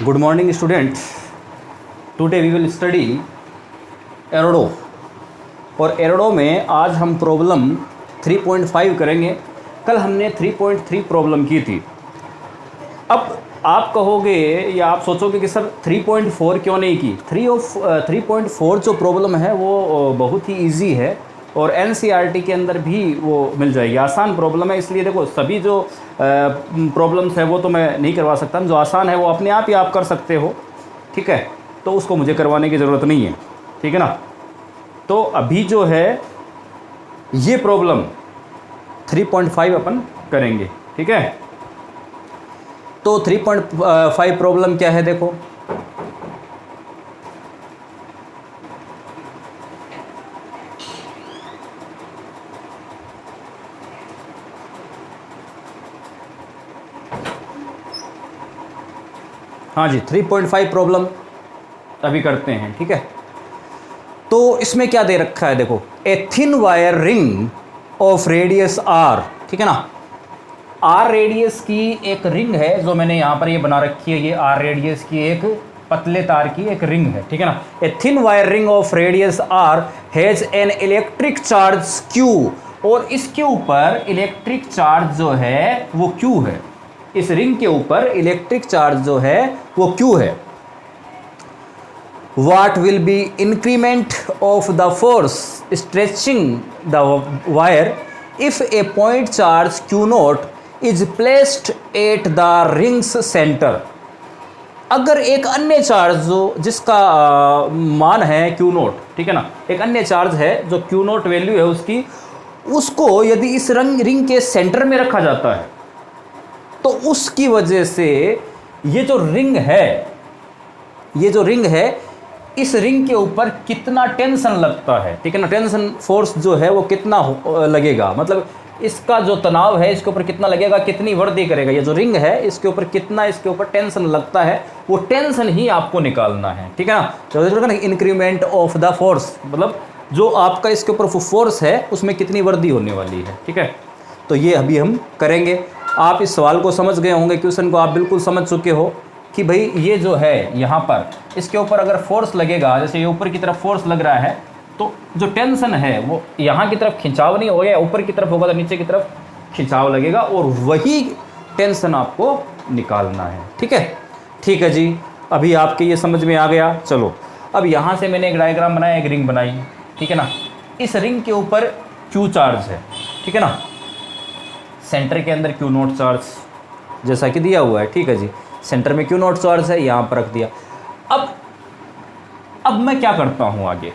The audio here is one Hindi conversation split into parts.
Good morning student. Today we will study एरोडो और एरोडो में आज हम प्रॉब्लम 3.5 करेंगे। कल हमने 3.3 प्रॉब्लम की थी। अब आप कहोगे या आप सोचोगे कि सर 3.4 क्यों नहीं की। 3.4 जो प्रॉब्लम है वो बहुत ही इजी है और एनसीईआरटी के अंदर भी वो मिल जाएगी। आसान प्रॉब्लम है, इसलिए देखो सभी जो प्रॉब्लम्स है वो तो मैं नहीं करवा सकता। जो आसान है वो अपने आप ही आप कर सकते हो, ठीक है, तो उसको मुझे करवाने की ज़रूरत नहीं है, ठीक है ना। तो अभी जो है ये प्रॉब्लम 3.5 अपन करेंगे, ठीक है। तो 3.5 प्रॉब्लम क्या है देखो। हाँ जी, 3.5 प्रॉब्लम अभी करते हैं, ठीक है। तो इसमें क्या दे रखा है देखो, a thin wire ring of radius R, ठीक है ना। आर रेडियस की एक रिंग है जो मैंने यहाँ पर ये बना रखी है। ये आर रेडियस की एक पतले तार की एक रिंग है, ठीक है ना। A thin wire ring of radius R has an electric charge Q, और इसके ऊपर इलेक्ट्रिक चार्ज जो है वो क्यू है। इस रिंग के ऊपर इलेक्ट्रिक चार्ज जो है वो क्यू है। What will be increment of the force stretching the wire if a point charge q naught is placed at the ring's center? अगर एक अन्य चार्ज जो जिसका मान है q नोट, ठीक है ना, एक अन्य चार्ज है जो q नोट वैल्यू है उसकी, उसको यदि इस रिंग के सेंटर में रखा जाता है तो उसकी वजह से ये जो रिंग है इस रिंग के ऊपर कितना टेंशन लगता है, ठीक है ना। टेंशन फोर्स जो है वो कितना लगेगा, मतलब इसका जो तनाव है इसके ऊपर कितना लगेगा, कितनी वृद्धि करेगा। ये जो रिंग है इसके ऊपर कितना इसके ऊपर टेंशन लगता है, वो टेंशन ही आपको निकालना है, ठीक है ना। तो इंक्रीमेंट ऑफ द फोर्स, मतलब जो आपका इसके ऊपर फोर्स है उसमें कितनी वृद्धि होने वाली है, ठीक है। तो ये अभी हम करेंगे। आप इस सवाल को समझ गए होंगे, क्वेश्चन को आप बिल्कुल समझ चुके हो कि भाई ये जो है यहाँ पर इसके ऊपर अगर फोर्स लगेगा, जैसे ये ऊपर की तरफ फोर्स लग रहा है तो जो टेंशन है वो यहाँ की तरफ खिंचाव नहीं होगा, या ऊपर की तरफ होगा तो नीचे की तरफ खिंचाव लगेगा, और वही टेंशन आपको निकालना है, ठीक है। ठीक है जी, अभी आपके ये समझ में आ गया। चलो अब यहाँ से मैंने एक डायग्राम बनाया, एक रिंग बनाई, ठीक है ना। इस रिंग के ऊपर क्यू चार्ज है, ठीक है ना। सेंटर के अंदर क्यू नोट चार्ज जैसा कि दिया हुआ है, ठीक है जी। सेंटर में क्यू नोट चार्ज है, यहाँ पर रख दिया। अब मैं क्या करता हूँ आगे।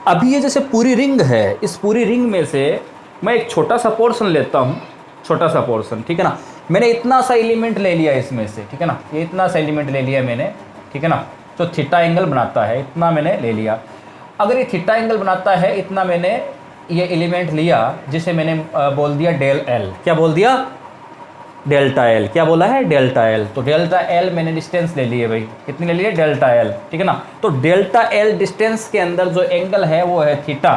अभी ये जैसे पूरी रिंग है, इस पूरी रिंग में से मैं एक छोटा सा पोर्शन लेता हूँ, छोटा सा पोर्शन, ठीक है ना। मैंने इतना सा एलिमेंट ले लिया इसमें से, ठीक है ना। ये इतना सा एलिमेंट ले लिया मैंने, ठीक है ना, जो थीटा एंगल बनाता है, इतना मैंने ले लिया। अगर ये थीटा एंगल बनाता है, इतना मैंने ये एलिमेंट लिया जिसे मैंने बोल दिया डेल एल। क्या बोल दिया? Delta L. क्या बोला है? Delta L. तो डेल्टा एल मैंने डिस्टेंस ले ली है भाई, कितनी ले ली है? डेल्टा एल, ठीक है ना। तो डेल्टा एल डिस्टेंस के अंदर जो एंगल है वो है थीटा,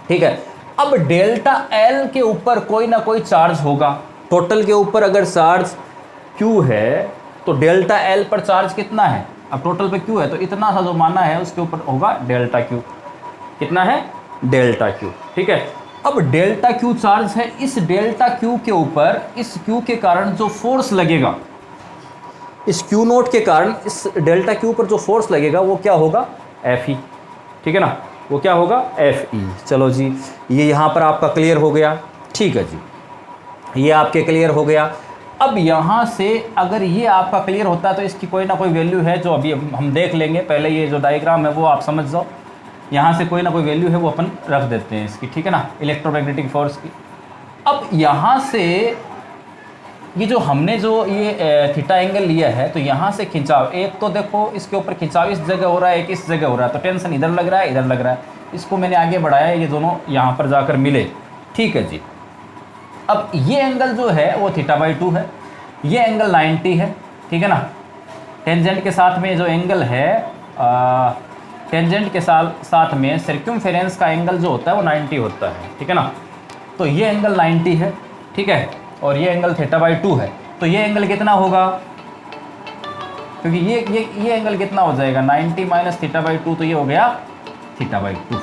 ठीक है। अब डेल्टा एल के ऊपर कोई ना कोई चार्ज होगा। टोटल के ऊपर अगर चार्ज क्यू है तो डेल्टा एल पर चार्ज कितना है? अब टोटल पे क्यू है तो इतना सा जो माना है उसके ऊपर होगा डेल्टा क्यू। कितना है? डेल्टा क्यू, ठीक है। अब डेल्टा क्यू चार्ज है, इस डेल्टा क्यू के ऊपर इस क्यू के कारण जो फोर्स लगेगा, इस क्यू नोट के कारण इस डेल्टा क्यू पर जो फोर्स लगेगा वो क्या होगा? एफ ई, ठीक है ना। वो क्या होगा? F E. चलो जी, ये यहाँ पर आपका क्लियर हो गया, ठीक है जी, ये आपके क्लियर हो गया। अब यहाँ से अगर ये आपका क्लियर होता है तो इसकी कोई ना कोई वैल्यू है जो अभी हम देख लेंगे। पहले ये जो डायग्राम है वो आप समझ जाओ, यहाँ से कोई ना कोई वैल्यू है वो अपन रख देते हैं इसकी, ठीक है ना, इलेक्ट्रोमैग्नेटिक फोर्स की। अब यहाँ से ये जो हमने जो ये थीटा एंगल लिया है तो यहाँ से खिंचाव, एक तो देखो इसके ऊपर खिंचाव इस जगह हो रहा है, एक इस जगह हो रहा है, तो टेंशन इधर लग रहा है, इधर लग रहा है। इसको मैंने आगे बढ़ाया, ये दोनों यहाँ पर जाकर मिले, ठीक है जी। अब ये एंगल जो है वो θ/2 है, ये एंगल 90 है, ठीक है ना। टेंजेंट के साथ में जो एंगल है टेंजेंट के साथ में सर्कमफेरेंस का एंगल जो होता है वो 90 होता है, ठीक है ना। तो ये एंगल 90 है, ठीक है, और ये एंगल θ/2 है। तो ये एंगल कितना होगा? क्योंकि ये एंगल कितना हो जाएगा 90 माइनस थीटा बाई 2, तो ये हो गया थीटा बाई 2।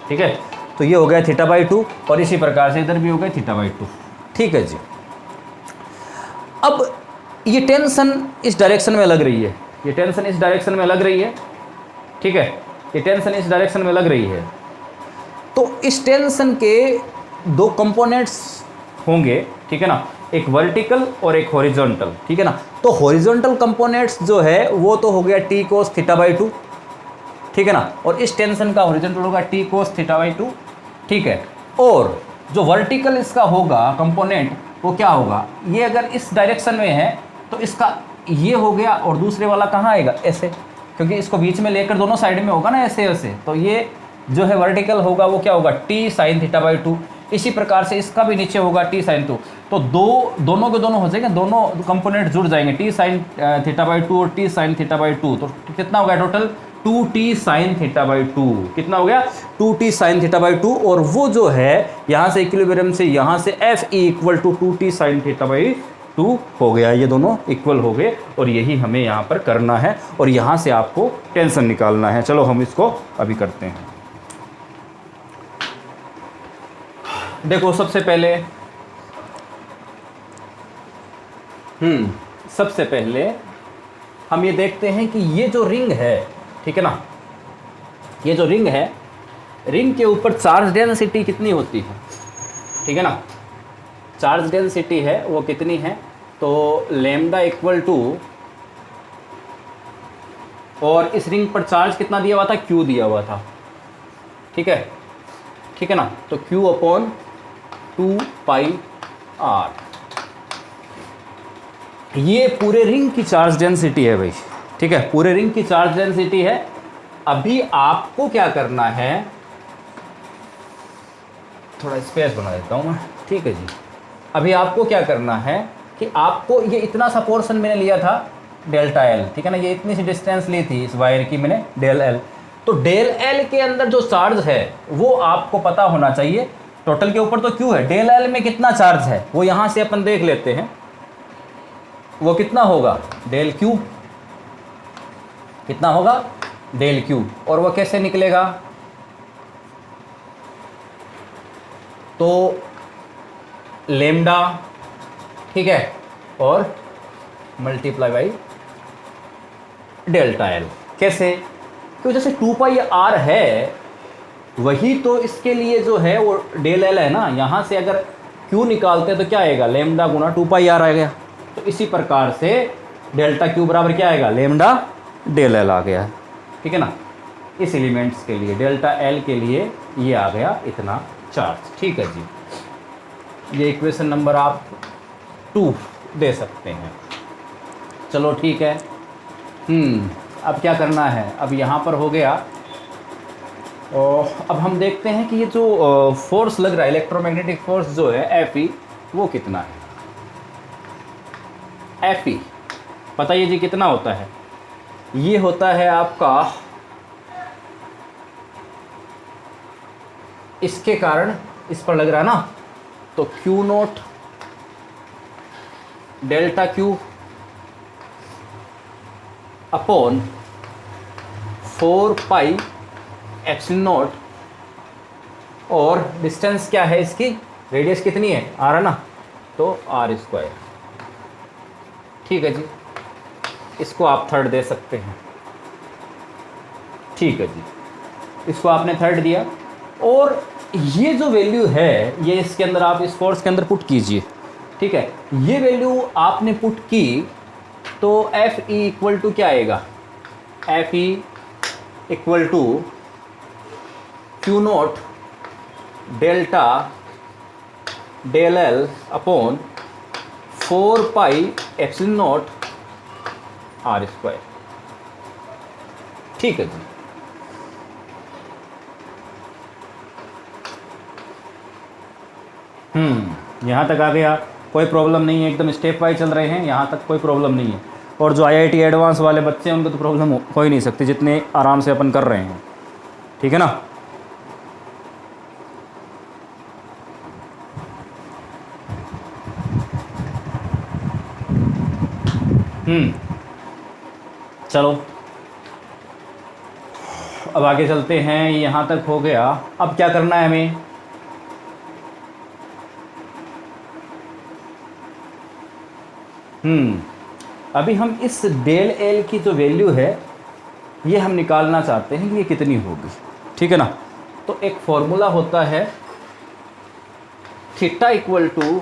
ठीक है, तो ये हो गया थीटा बाई 2 और इसी प्रकार से इधर भी हो गया थीटा बाई 2। ठीक है जी। अब ये टेंशन इस डायरेक्शन में लग रही है, ये टेंशन इस डायरेक्शन में लग रही है। ठीक है, ये टेंशन इस डायरेक्शन में लग रही है। तो इस टेंशन के दो कंपोनेंट्स होंगे, ठीक है ना, एक वर्टिकल और एक हॉरिजॉन्टल। ठीक है ना, तो हॉरिजॉन्टल कंपोनेंट्स जो है वो तो हो गया टी कोस थीटा बाई 2। ठीक है ना, और इस टेंशन का हॉरिजॉन्टल होगा टी कोस थीटा बाई 2। ठीक है, और जो वर्टिकल इसका होगा कंपोनेंट वो क्या होगा, ये अगर इस डायरेक्शन में है तो इसका ये हो गया और दूसरे वाला कहाँ आएगा, ऐसे, क्योंकि इसको बीच में लेकर दोनों साइड में होगा ना ऐसे ऐसे, तो ये जो है वर्टिकल होगा वो क्या होगा टी साइन थीटा बाई 2। इसी प्रकार से इसका भी नीचे होगा टी साइन 2। तो दोनों के दोनों हो जाएंगे, दोनों कंपोनेंट जुड़ जाएंगे, टी साइन थीटा बाई 2 और टी साइन थीटा बाई 2। तो कितना हो गया total 2t sine theta by 2। कितना हो गया 2t साइन थीटा बाई 2। और वो जो है यहाँ से इक्विलिब्रियम से यहाँ से F E equal to 2t sine theta by 2 हो गया, ये दोनों इक्वल हो गए और यही हमें यहाँ पर करना है और यहाँ से आपको टेंशन निकालना है। चलो हम इसको अभी करते हैं। देखो सबसे पहले हम ये देखते हैं कि ये जो रिंग है, ठीक है ना, ये जो रिंग है, रिंग के ऊपर चार्ज डेंसिटी कितनी होती है, ठीक है ना, चार्ज डेंसिटी है वो कितनी है, तो लैम्डा इक्वल टू, और इस रिंग पर चार्ज कितना दिया हुआ था, क्यू दिया हुआ था। ठीक है, ठीक है ना, तो क्यू अपॉन 2 पाई आर, ये पूरे रिंग की चार्ज डेंसिटी है भाई। ठीक है, पूरे रिंग की चार्ज डेंसिटी है। अभी आपको क्या करना है, थोड़ा स्पेस बना देता हूँ मैं। ठीक है जी, अभी आपको क्या करना है कि आपको ये इतना सा पोर्शन मैंने लिया था डेल्टा एल, ठीक है ना, ये इतनी सी डिस्टेंस ली थी इस वायर की मैंने डेल एल। तो डेल एल के अंदर जो चार्ज है वो आपको पता होना चाहिए। टोटल के ऊपर तो क्यू है, डेल एल में कितना चार्ज है वो यहाँ से अपन देख लेते हैं। वो कितना होगा डेल क्यू, कितना होगा डेल क्यू, और वो कैसे निकलेगा, तो लेमडा, ठीक है, और मल्टीप्लाई बाई डेल्टा एल। कैसे, क्योंकि जैसे 2 पाई आर है वही तो इसके लिए जो है वो डेल एल है ना, यहाँ से अगर क्यू निकालते हैं तो क्या आएगा, लेमडा गुना 2 पाई आर आएगा। तो इसी प्रकार से डेल्टा क्यू बराबर क्या आएगा, लेमडा डेल एल आ गया। ठीक है ना, इस एलिमेंट्स के लिए डेल्टा एल के लिए ये आ गया इतना चार्ज। ठीक है जी, ये इक्वेशन नंबर आप 2 दे सकते हैं। चलो ठीक है, अब क्या करना है, अब यहाँ पर हो गया। और अब हम देखते हैं कि ये जो फोर्स लग रहा है, इलेक्ट्रोमैग्नेटिक फोर्स जो है एफ ई, वो कितना है। एफ ई बताइए जी कितना होता है, ये होता है आपका, इसके कारण इस पर लग रहा है ना, तो Q naught delta Q upon 4 pi epsilon not, और डिस्टेंस क्या है इसकी, रेडियस कितनी है, आर है ना, तो आर स्क्वायर। ठीक है जी, इसको आप थर्ड दे सकते हैं। ठीक है जी, इसको आपने थर्ड दिया, और ये जो वैल्यू है ये इसके अंदर आप इस फोर्स के अंदर पुट कीजिए। ठीक है, ये वैल्यू आपने पुट की तो एफ ई इक्वल टू क्या आएगा, F E equal to Q naught delta del L upon 4 pi epsilon naught R square. ठीक है जी, यहाँ तक आ गया, कोई प्रॉब्लम नहीं है, एकदम स्टेप वाइज चल रहे हैं, यहाँ तक कोई प्रॉब्लम नहीं है। और जो आईआईटी एडवांस वाले बच्चे हैं उनको तो प्रॉब्लम हो ही नहीं सकती, जितने आराम से अपन कर रहे हैं। ठीक है ना, चलो अब आगे चलते हैं, यहाँ तक हो गया। अब क्या करना है हमें, अभी हम इस डेल एल की जो वैल्यू है ये हम निकालना चाहते हैं कि ये कितनी होगी, ठीक है ना। तो एक फॉर्मूला होता है theta equal to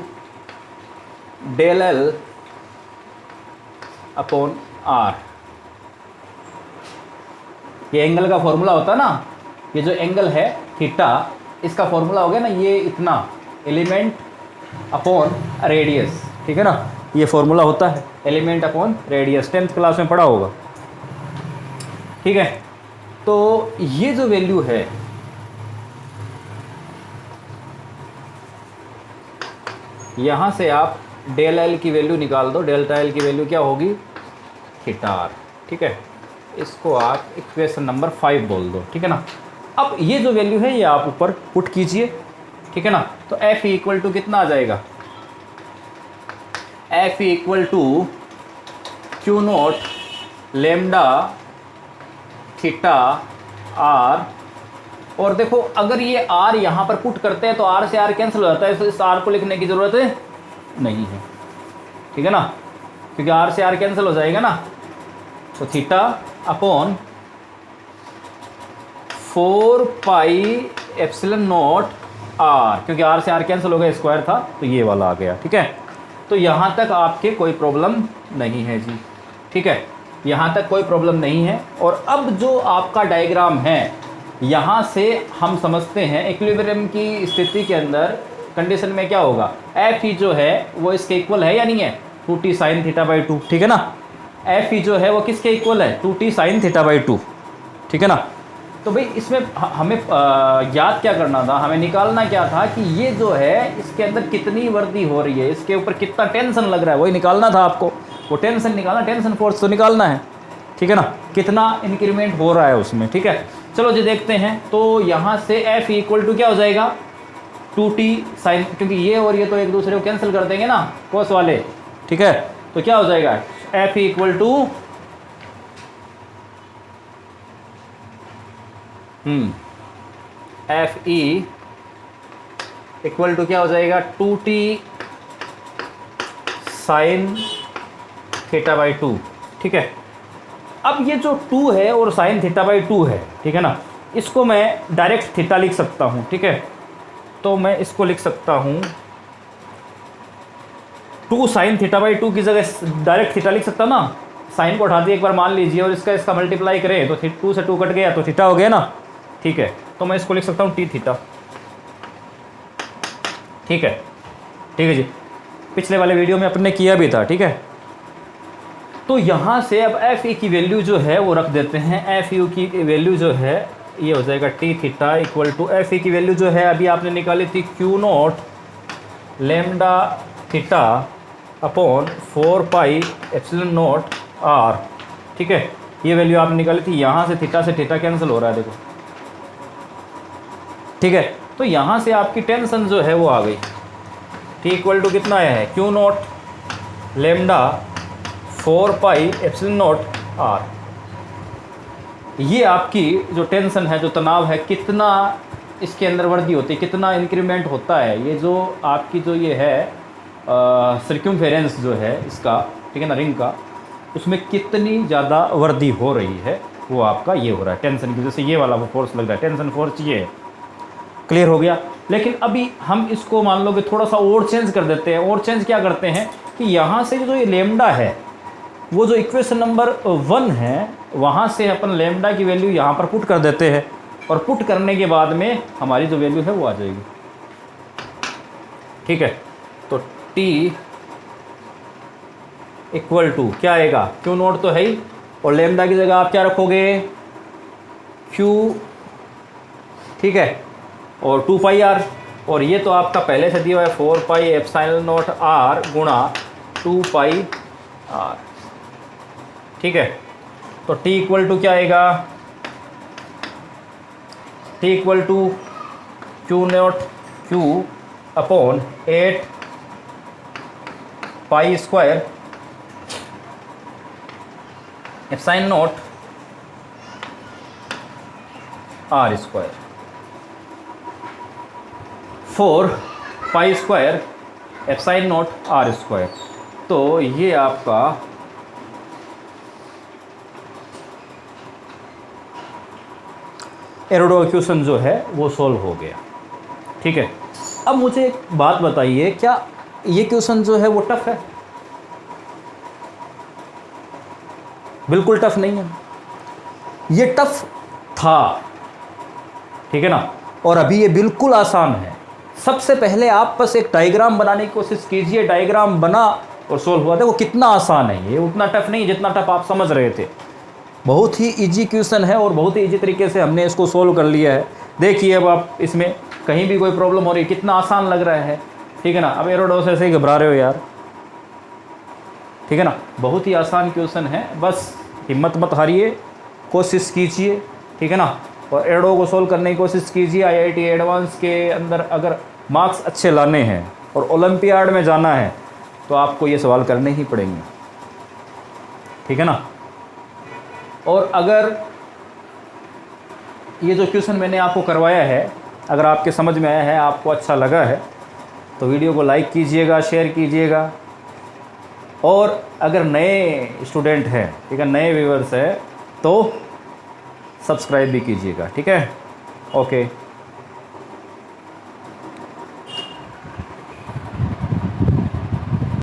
del L upon R. ये एंगल का फॉर्मूला होता है ना, ये जो एंगल है थीटा, इसका फॉर्मूला हो गया ना ये इतना, एलिमेंट अपॉन रेडियस, ठीक है ना। ये फॉर्मूला होता है element upon radius, 10th class में पढ़ा होगा, ठीक है। तो ये जो वैल्यू है यहाँ से आप डेल एल की वैल्यू निकाल दो, डेल्टा एल की वैल्यू क्या होगी, थीटा आर, ठीक है। इसको आप इक्वेशन नंबर 5 बोल दो, ठीक है ना। अब ये जो वैल्यू है ये आप ऊपर पुट कीजिए, ठीक है ना। तो एफ इक्वल टू कितना आ जाएगा, F equal to Q naught lambda theta R. और देखो अगर ये आर यहाँ पर पुट करते हैं तो आर से आर कैंसिल हो जाता है, तो इस आर को लिखने की ज़रूरत नहीं है, ठीक है ना, क्योंकि आर से आर कैंसिल हो जाएगा ना। तो theta upon 4 pi epsilon naught R, क्योंकि आर से आर कैंसिल हो गया, स्क्वायर था तो ये वाला आ गया, ठीक है। तो यहाँ तक आपके कोई प्रॉब्लम नहीं है जी, ठीक है, यहाँ तक कोई प्रॉब्लम नहीं है। और अब जो आपका डायग्राम है यहाँ से हम समझते हैं इक्विलिब्रियम की स्थिति के अंदर कंडीशन में क्या होगा, एफ ई जो है वो इसके इक्वल है या नहीं है, 2t साइन थीटा बाई 2, ठीक है ना। एफ ई जो है वो किसके इक्वल है, 2t साइन थीटा बाई 2, ठीक है ना। तो भाई इसमें हमें याद क्या करना था, हमें निकालना क्या था कि ये जो है इसके अंदर कितनी वृद्धि हो रही है, इसके ऊपर कितना टेंशन लग रहा है, वही निकालना था आपको। वो टेंशन निकालना, टेंशन फोर्स तो निकालना है, ठीक है ना, कितना इंक्रीमेंट हो रहा है उसमें, ठीक है। चलो जी देखते हैं। तो यहाँ से एफ इक्वल टू क्या हो जाएगा, 2t साइन, क्योंकि ये और ये तो एक दूसरे को कैंसिल कर देंगे ना कोस वाले, ठीक है। तो क्या हो जाएगा, F equal to F E equal to क्या हो जाएगा, 2t साइन थीटा बाई 2, ठीक है। अब ये जो 2 है और साइन थीटा बाई 2 है, ठीक है ना, इसको मैं डायरेक्ट थीटा लिख सकता हूँ, ठीक है। तो मैं इसको लिख सकता हूँ 2 साइन थीटा बाई 2 की जगह डायरेक्ट थीटा लिख सकता ना, साइन को उठा दिए एक बार मान लीजिए और इसका मल्टीप्लाई करें तो 2 से 2 कट गया तो थीटा हो गया ना, ठीक है। तो मैं इसको लिख सकता हूँ टी थीटा, ठीक है, ठीक है जी। पिछले वाले वीडियो में अपने किया भी था, ठीक है। तो यहाँ से अब एफ ई की वैल्यू जो है वो रख देते हैं, एफ यू की वैल्यू जो है ये हो जाएगा T theta equal to, F E की वैल्यू जो है अभी आपने निकाली थी Q naught lambda theta upon 4 pi epsilon naught R, ठीक है। ये वैल्यू आपने निकाली थी, यहाँ से थीटा कैंसिल हो रहा है देखो, ठीक है। तो यहाँ से आपकी टेंशन जो है वो आ गई, टी इक्वल टू कितना आया है, Q naught lambda 4 pi epsilon naught R. ये आपकी जो टेंशन है, जो तनाव है, कितना इसके अंदर वृद्धि होती है, कितना इंक्रीमेंट होता है, ये जो आपकी जो ये है सर्क्यूमफेरेंस जो है इसका, ठीक है ना, रिंग का, उसमें कितनी ज़्यादा वृद्धि हो रही है वो आपका ये हो रहा है टेंशन की वजह से। ये वाला वो फोर्स लग रहा है, टेंशन फोर्स, ये क्लियर हो गया। लेकिन अभी हम इसको मान लो कि थोड़ा सा और चेंज कर देते हैं। और चेंज क्या करते हैं कि यहाँ से जो ये लेमडा है, वो जो इक्वेशन नंबर 1 है, वहाँ से अपन लेमडा की वैल्यू यहाँ पर पुट कर देते हैं, और पुट करने के बाद में हमारी जो वैल्यू है वो आ जाएगी, ठीक है। तो T इक्वल टू क्या आएगा, क्यू नोट तो है ही, और लेमडा की जगह आप क्या रखोगे, Q, ठीक है, और 2 पाई आर, और ये तो आपका पहले से दिया हुआ है 4 पाई एप्सिलॉन नॉट आर गुणा 2 पाई आर, ठीक है। तो T इक्वल टू क्या आएगा, T equal to Q naught Q upon 8 pi square epsilon naught R square 4 pi square epsilon naught R square. तो ये आपका एरोडो इक्वेशन जो है वो सॉल्व हो गया। ठीक है, अब मुझे एक बात बताइए, क्या ये क्वेश्चन जो है वो टफ है? बिल्कुल टफ नहीं है, ये टफ था, ठीक है ना, और अभी ये बिल्कुल आसान है। सबसे पहले आप बस एक डायग्राम बनाने की कोशिश कीजिए, डायग्राम बना और सोल्व हुआ। देखो कितना आसान है, ये उतना टफ नहीं जितना टफ आप समझ रहे थे। बहुत ही इजी क्वेश्चन है और बहुत ही इजी तरीके से हमने इसको सोल्व कर लिया है। देखिए अब आप इसमें कहीं भी कोई प्रॉब्लम हो रही है, कितना आसान लग रहा है, ठीक है ना। अब एरोडो से ऐसे ही घबरा रहे हो यार, ठीक है ना, बहुत ही आसान क्वेश्चन है, बस हिम्मत मत हारिए, कोशिश कीजिए, ठीक है ना, और एरोडो को सोल्व करने की कोशिश कीजिए। IIT एडवांस के अंदर अगर मार्क्स अच्छे लाने हैं और ओलंपियाड में जाना है तो आपको ये सवाल करने ही पड़ेंगे, ठीक है ना। और अगर ये जो क्वेश्चन मैंने आपको करवाया है अगर आपके समझ में आया है, आपको अच्छा लगा है, तो वीडियो को लाइक कीजिएगा, शेयर कीजिएगा, और अगर नए स्टूडेंट हैं, ठीक है, नए व्यूअर्स हैं, तो सब्सक्राइब भी कीजिएगा, ठीक है। ओके।